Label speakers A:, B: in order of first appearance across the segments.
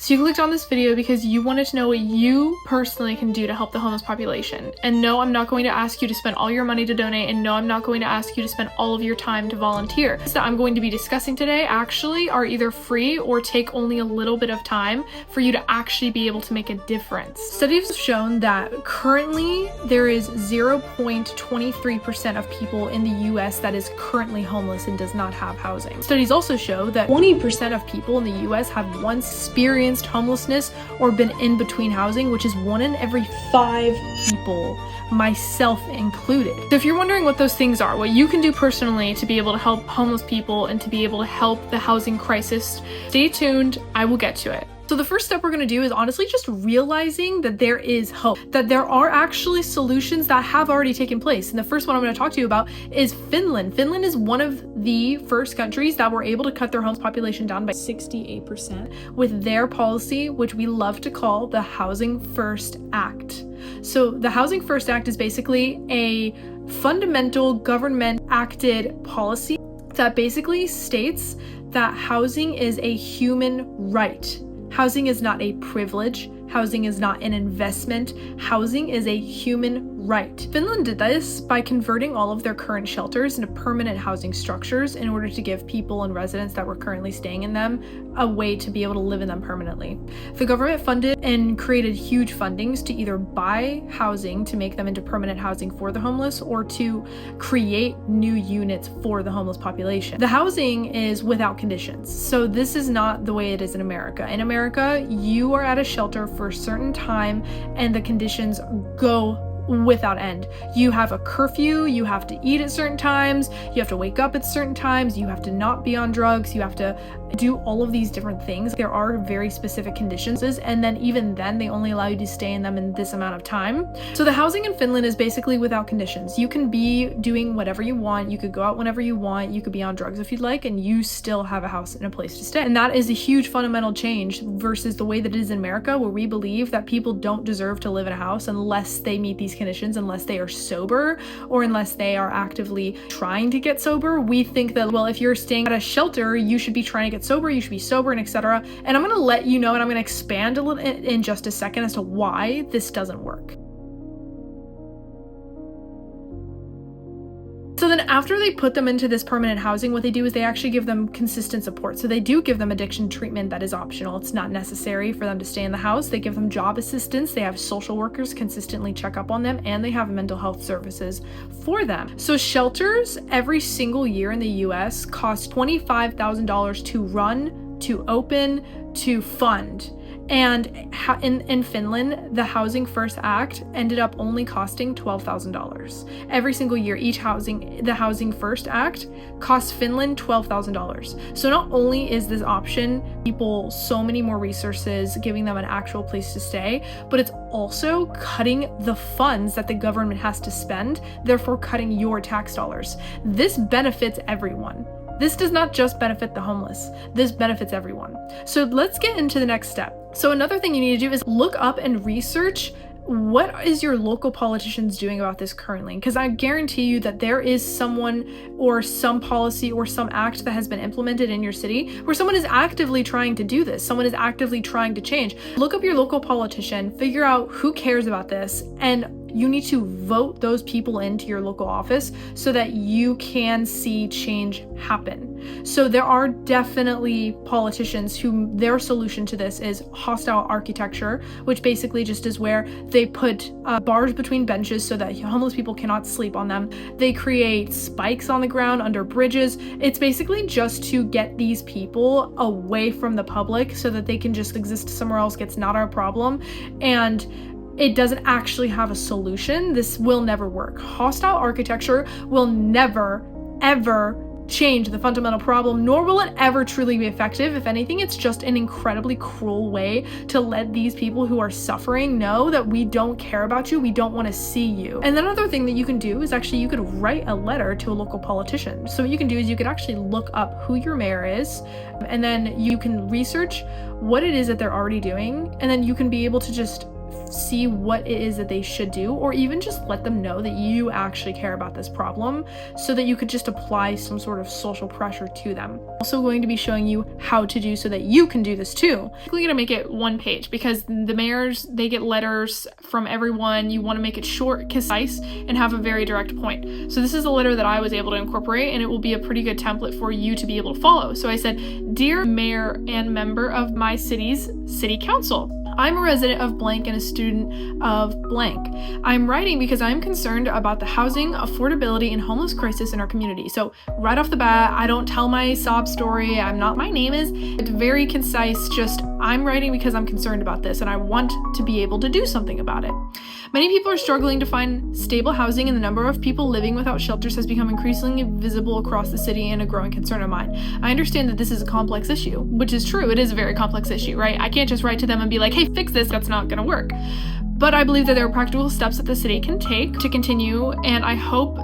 A: So you clicked on this video because you wanted to know what you personally can do to help the homeless population. And no, I'm not going to ask you to spend all your money to donate, and no, I'm not going to ask you to spend all of your time to volunteer. Things that I'm going to be discussing today actually are either free or take only a little bit of time for you to actually be able to make a difference. Studies have shown that currently there is 0.23% of people in the US that is currently homeless and does not have housing. Studies also show that 20% of people in the US have once experienced homelessness or been in between housing, which is 1 in every 5 people, myself included. So if you're wondering what those things are, what you can do personally to be able to help homeless people and to be able to help the housing crisis, stay tuned, I will get to it. So the first step we're going to do is honestly just realizing that there is hope, that there are actually solutions that have already taken place. And the first one I'm going to talk to you about is Finland. Finland is one of the first countries that were able to cut their homeless population down by 68% with their policy, which we love to call the Housing First Act. So the Housing First Act is basically a fundamental government acted policy that basically states that housing is a human right. Housing is not a privilege. Housing is not an investment. Housing is a human right. Finland did this by converting all of their current shelters into permanent housing structures in order to give people and residents that were currently staying in them a way to be able to live in them permanently. The government funded and created huge fundings to either buy housing to make them into permanent housing for the homeless or to create new units for the homeless population. The housing is without conditions. So this is not the way it is in America. In America, you are at a shelter for a certain time and the conditions go without end. You have a curfew, you have to eat at certain times, you have to wake up at certain times, you have to not be on drugs, you have to do all of these different things. There are very specific conditions, and then even then they only allow you to stay in them in this amount of time. So the housing in Finland is basically without conditions. You can be doing whatever you want, you could go out whenever you want, you could be on drugs if you'd like, and you still have a house and a place to stay. And that is a huge fundamental change versus the way that it is in America, where we believe that people don't deserve to live in a house unless they meet these conditions, unless they are sober or unless they are actively trying to get sober. We think that, well, if you're staying at a shelter, you should be trying to get sober, you should be sober, and etc. And I'm going to let you know, and I'm going to expand a little in just a second as to why this doesn't work. So then after they put them into this permanent housing, what they do is they actually give them consistent support. So they do give them addiction treatment that is optional. It's not necessary for them to stay in the house. They give them job assistance. They have social workers consistently check up on them, and they have mental health services for them. So shelters every single year in the US cost $25,000 to run, to open, to fund. And in Finland, the Housing First Act ended up only costing $12,000. Every single year, the Housing First Act costs Finland $12,000. So not only is this option people so many more resources, giving them an actual place to stay, but it's also cutting the funds that the government has to spend, therefore cutting your tax dollars. This benefits everyone. This does not just benefit the homeless. This benefits everyone. So let's get into the next step. So another thing you need to do is look up and research what is your local politicians doing about this currently? Because I guarantee you that there is someone or some policy or some act that has been implemented in your city where someone is actively trying to do this. Someone is actively trying to change. Look up your local politician, figure out who cares about this, and you need to vote those people into your local office so that you can see change happen. So there are definitely politicians who their solution to this is hostile architecture, which basically just is where they put bars between benches so that homeless people cannot sleep on them. They create spikes on the ground under bridges. It's basically just to get these people away from the public so that they can just exist somewhere else. It's not our problem. And it doesn't actually have a solution. This will never work. Hostile architecture will never, ever change the fundamental problem, nor will it ever truly be effective. If anything, it's just an incredibly cruel way to let these people who are suffering know that we don't care about you, we don't want to see you. And another thing that you can do is actually you could write a letter to a local politician. So what you can do is you could actually look up who your mayor is, and then you can research what it is that they're already doing, and then you can be able to just see what it is that they should do, or even just let them know that you actually care about this problem so that you could just apply some sort of social pressure to them. Also going to be showing you how to do so that you can do this too. We're going to make it one page because the mayors, they get letters from everyone. You want to make it short, concise, and have a very direct point. So this is a letter that I was able to incorporate, and it will be a pretty good template for you to be able to follow. So I said, "Dear Mayor and member of my city's City Council, I'm a resident of blank and a student of blank. I'm writing because I'm concerned about the housing, affordability, and homeless crisis in our community." So right off the bat, I don't tell my sob story. My name is. It's very concise. Just, I'm writing because I'm concerned about this and I want to be able to do something about it. Many people are struggling to find stable housing, and the number of people living without shelters has become increasingly visible across the city and a growing concern of mine. I understand that this is a complex issue, which is true. It is a very complex issue, right? I can't just write to them and be like, "Hey, fix this." That's not gonna work. But I believe that there are practical steps that the city can take to continue, and I hope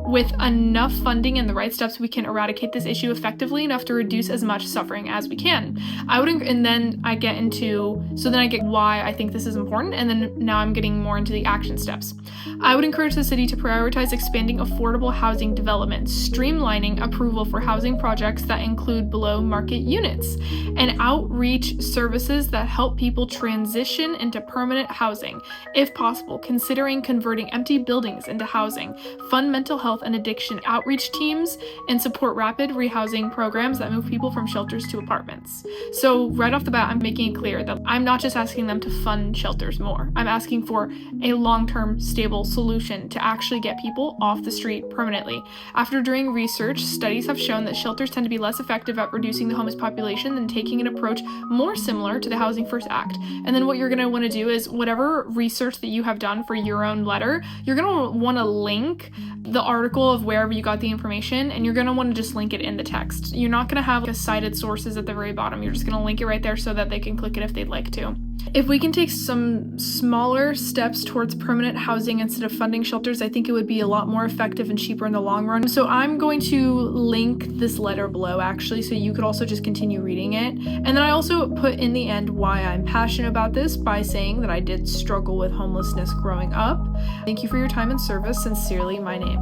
A: with enough funding and the right steps, we can eradicate this issue effectively enough to reduce as much suffering as we can. Then I get why I think this is important, and then now I'm getting more into the action steps. I would encourage the city to prioritize expanding affordable housing development, streamlining approval for housing projects that include below market units, and outreach services that help people transition into permanent housing, if possible, considering converting empty buildings into housing, fund mental health and addiction outreach teams, and support rapid rehousing programs that move people from shelters to apartments. So right off the bat, I'm making it clear that I'm not just asking them to fund shelters more. I'm asking for a long-term, stable solution to actually get people off the street permanently. After doing research, studies have shown that shelters tend to be less effective at reducing the homeless population than taking an approach more similar to the Housing First Act. And then what you're going to want to do is whatever research that you have done for your own letter, you're going to want to link the article of wherever you got the information, and you're going to want to just link it in the text. You're not going to have cited sources at the very bottom. You're just going to link it right there so that they can click it if they'd like to. If we can take some smaller steps towards permanent housing instead of funding shelters, I think it would be a lot more effective and cheaper in the long run. So I'm going to link this letter below, actually, so you could also just continue reading it. And then I also put in the end why I'm passionate about this by saying that I did struggle with homelessness growing up. Thank you for your time and service. Sincerely, my name.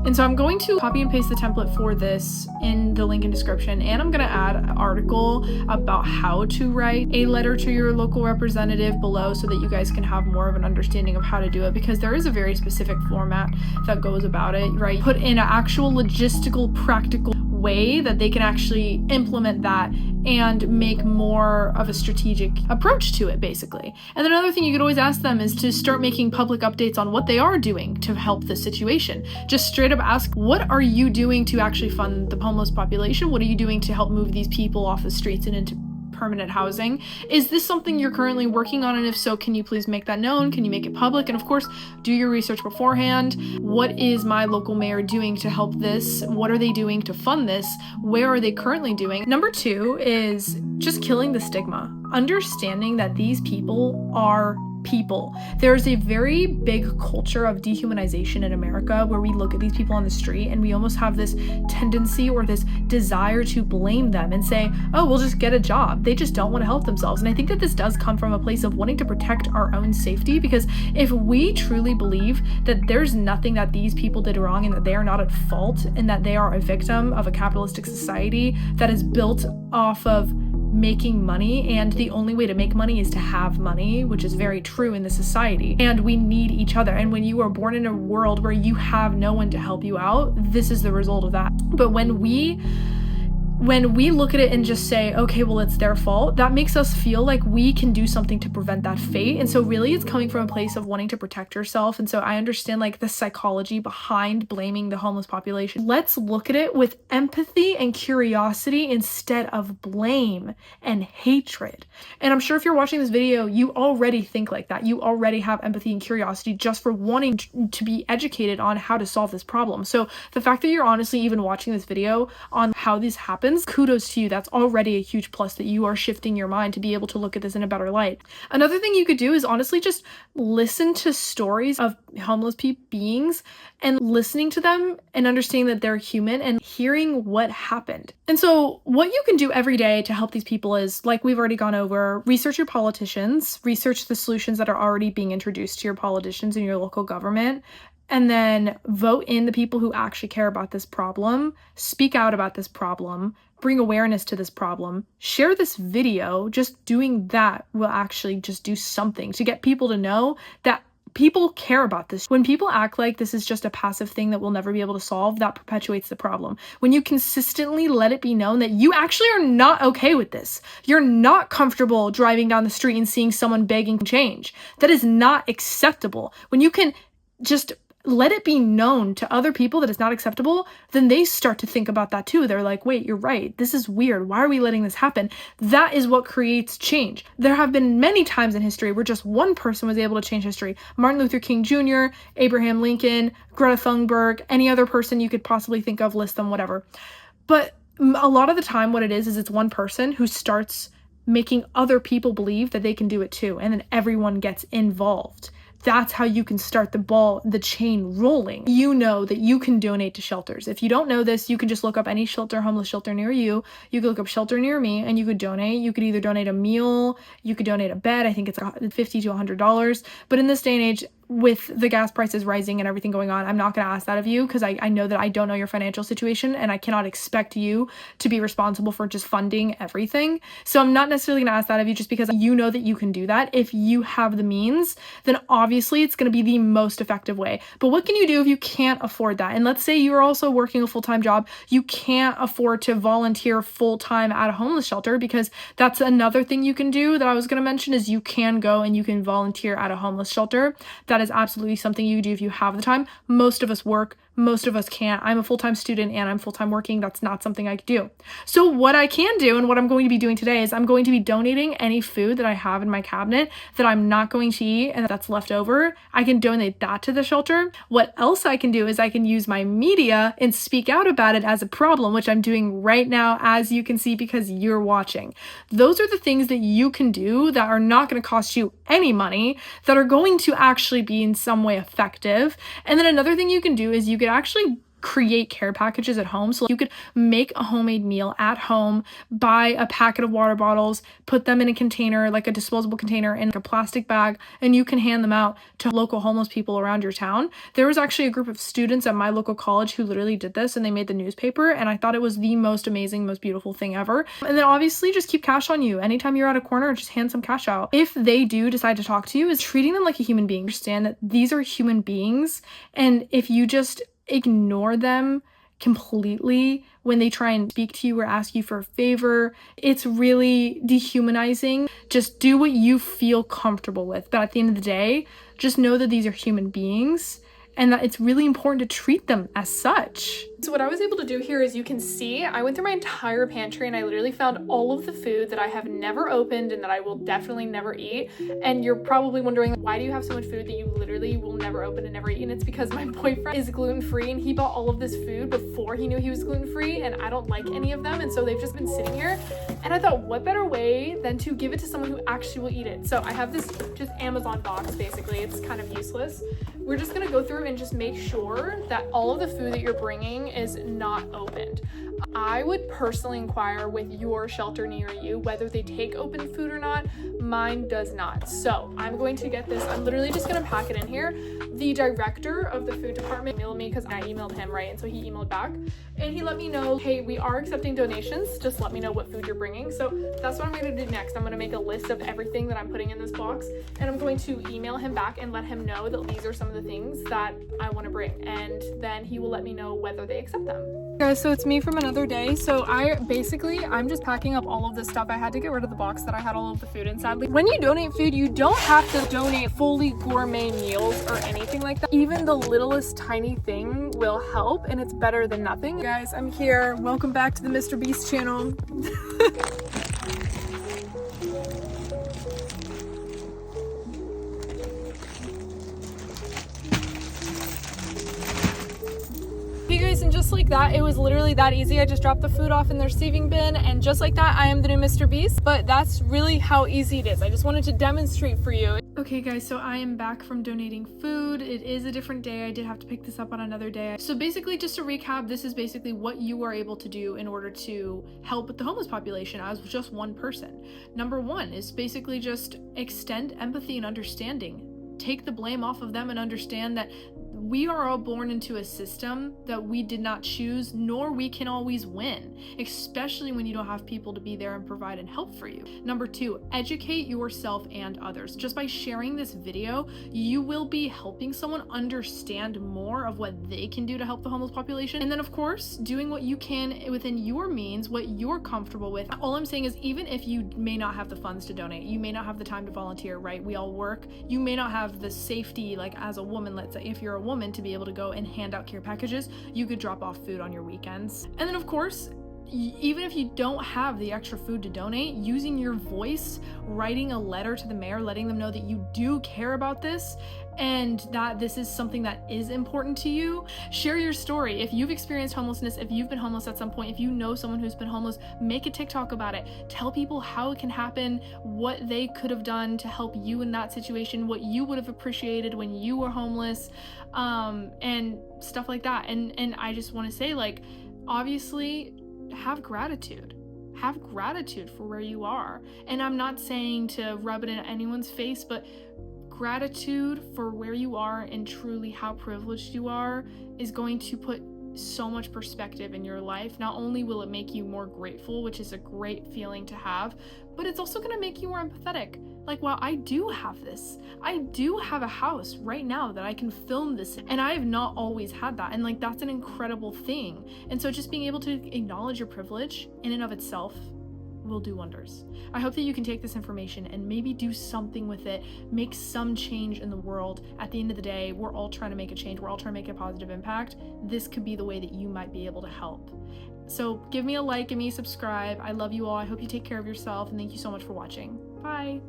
A: And so I'm going to copy and paste the template for this in the link in description, and I'm going to add an article about how to write a letter to your local representative below so that you guys can have more of an understanding of how to do it, because there is a very specific format that goes about it, right? Put in an actual logistical, practical way that they can actually implement that and make more of a strategic approach to it, basically. And then another thing you could always ask them is to start making public updates on what they are doing to help the situation. Just straight up ask, what are you doing to actually fund the homeless population? What are you doing to help move these people off the streets and into permanent housing? Is this something you're currently working on? And if so, can you please make that known? Can you make it public? And of course, do your research beforehand. What is my local mayor doing to help this? What are they doing to fund this? Where are they currently doing? Number 2 is just killing the stigma. Understanding that these people are people. There's a very big culture of dehumanization in America where we look at these people on the street and we almost have this tendency or this desire to blame them and say, oh, we'll just get a job. They just don't want to help themselves. And I think that this does come from a place of wanting to protect our own safety, because if we truly believe that there's nothing that these people did wrong and that they are not at fault and that they are a victim of a capitalistic society that is built off of making money, and the only way to make money is to have money, which is very true in this society, and we need each other. And when you are born in a world where you have no one to help you out, this is the result of that. But when we look at it and just say, okay, well, it's their fault, that makes us feel like we can do something to prevent that fate. And so really it's coming from a place of wanting to protect yourself. And so I understand the psychology behind blaming the homeless population. Let's look at it with empathy and curiosity instead of blame and hatred. And I'm sure if you're watching this video, you already think like that. You already have empathy and curiosity just for wanting to be educated on how to solve this problem. So the fact that you're honestly even watching this video on how this happens, kudos to you. That's already a huge plus that you are shifting your mind to be able to look at this in a better light. Another thing you could do is honestly just listen to stories of homeless beings and listening to them and understanding that they're human and hearing what happened. And so what you can do every day to help these people is, like we've already gone over, research your politicians, research the solutions that are already being introduced to your politicians in your local government, and then vote in the people who actually care about this problem, speak out about this problem, bring awareness to this problem, share this video. Just doing that will actually just do something to get people to know that people care about this. When people act like this is just a passive thing that we'll never be able to solve, that perpetuates the problem. When you consistently let it be known that you actually are not okay with this, you're not comfortable driving down the street and seeing someone begging change. That is not acceptable. When you can just let it be known to other people that it's not acceptable, then they start to think about that too. They're like, wait, you're right. This is weird. Why are we letting this happen? That is what creates change. There have been many times in history where just one person was able to change history. Martin Luther King Jr., Abraham Lincoln, Greta Thunberg, any other person you could possibly think of, list them, whatever. But a lot of the time what it is it's one person who starts making other people believe that they can do it too. And then everyone gets involved. That's how you can start the chain rolling. You know that you can donate to shelters. If you don't know this, you can just look up any homeless shelter near you. You could look up shelter near me and you could donate. You could either donate a meal, you could donate a bed. I think it's $50 to $100. But in this day and age, with the gas prices rising and everything going on, I'm not going to ask that of you because I know that I don't know your financial situation and I cannot expect you to be responsible for just funding everything. So I'm not necessarily going to ask that of you just because you know that you can do that. If you have the means, then obviously it's going to be the most effective way. But what can you do if you can't afford that? And let's say you're also working a full-time job. You can't afford to volunteer full-time at a homeless shelter, because that's another thing you can do that I was going to mention is you can go and you can volunteer at a homeless shelter. That is absolutely something you do if you have the time. Most of us work. Most of us can't. I'm a full-time student and I'm full-time working. That's not something I could do. So what I can do and what I'm going to be doing today is I'm going to be donating any food that I have in my cabinet that I'm not going to eat and that's left over. I can donate that to the shelter. What else I can do is I can use my media and speak out about it as a problem, which I'm doing right now, as you can see, because you're watching. Those are the things that you can do that are not going to cost you any money, that are going to actually be in some way effective. And then another thing you can do is you can actually create care packages at home. So you could make a homemade meal at home, buy a packet of water bottles, put them in a container, like a disposable container, in a plastic bag, and you can hand them out to local homeless people around your town. There was actually a group of students at my local college who literally did this, and they made the newspaper, and I thought it was the most amazing, most beautiful thing ever. And then obviously just keep cash on you. Anytime you're at a corner, just hand some cash out. If they do decide to talk to you, is treating them like a human being. Understand that these are human beings, and if you just ignore them completely when they try and speak to you or ask you for a favor, it's really dehumanizing. Just do what you feel comfortable with. But at the end of the day, just know that these are human beings and that it's really important to treat them as such. So what I was able to do here is, you can see I went through my entire pantry and I literally found all of the food that I have never opened and that I will definitely never eat. And you're probably wondering, why do you have so much food that you literally will never open and never eat? And it's because my boyfriend is gluten-free and he bought all of this food before he knew he was gluten-free, and I don't like any of them, and so they've just been sitting here. And I thought, what better way than to give it to someone who actually will eat it? So I have this just Amazon box, basically. It's kind of useless. We're just gonna go through and just make sure that all of the food that you're bringing is not opened. I would personally inquire with your shelter near you whether they take open food or not. Mine does not. So I'm going to get this. I'm literally just going to pack it in here. The director of the food department emailed me because I emailed him, right? And so he emailed back and he let me know, hey, we are accepting donations. Just let me know what food you're bringing. So that's what I'm going to do next. I'm going to make a list of everything that I'm putting in this box, and I'm going to email him back and let him know that these are some of the things that I want to bring. And then he will let me know whether they accept them. Guys, so it's me from another day. So I'm just packing up all of this stuff. I had to get rid of the box that I had all of the food in, sadly. When you donate food, you don't have to donate fully gourmet meals or anything like that. Even the littlest tiny thing will help, and it's better than nothing. Guys, I'm here. Welcome back to the Mr. Beast channel. and just like that, it was literally that easy. I just dropped the food off in the receiving bin, and just like that, I am the new Mr. Beast. But that's really how easy it is. I just wanted to demonstrate for you. Okay guys, so I am back from donating food. It is a different day. I did have to pick this up on another day. So basically, just to recap, this is basically what you are able to do in order to help with the homeless population as just one person. Number one is basically just extend empathy and understanding. Take the blame off of them and understand that we are all born into a system that we did not choose, nor we can always win, especially when you don't have people to be there and provide and help for you. Number two, educate yourself and others. Just by sharing this video, you will be helping someone understand more of what they can do to help the homeless population. And then of course, doing what you can within your means, what you're comfortable with. All I'm saying is, even if you may not have the funds to donate, you may not have the time to volunteer, right? We all work. You may not have the safety, like as a woman, let's say, if you're a woman, to be able to go and hand out care packages, you could drop off food on your weekends. And then of course, even if you don't have the extra food to donate, using your voice, writing a letter to the mayor, letting them know that you do care about this and that this is something that is important to you. Share your story. If you've experienced homelessness, if you've been homeless at some point, if you know someone who's been homeless, make a TikTok about it. Tell people how it can happen, what they could have done to help you in that situation, what you would have appreciated when you were homeless, and stuff like that. And I just want to say, like, obviously, have gratitude for where you are. And I'm not saying to rub it in anyone's face, but gratitude for where you are and truly how privileged you are is going to put so much perspective in your life. Not only will it make you more grateful, which is a great feeling to have, but it's also going to make you more empathetic. Like, wow, I do have this. I do have a house right now that I can film this in, and I have not always had that. And like, that's an incredible thing. And so just being able to acknowledge your privilege in and of itself will do wonders. I hope that you can take this information and maybe do something with it, make some change in the world. At the end of the day, we're all trying to make a change. We're all trying to make a positive impact. This could be the way that you might be able to help. So give me a like, give me a subscribe. I love you all. I hope you take care of yourself, and thank you so much for watching. Bye.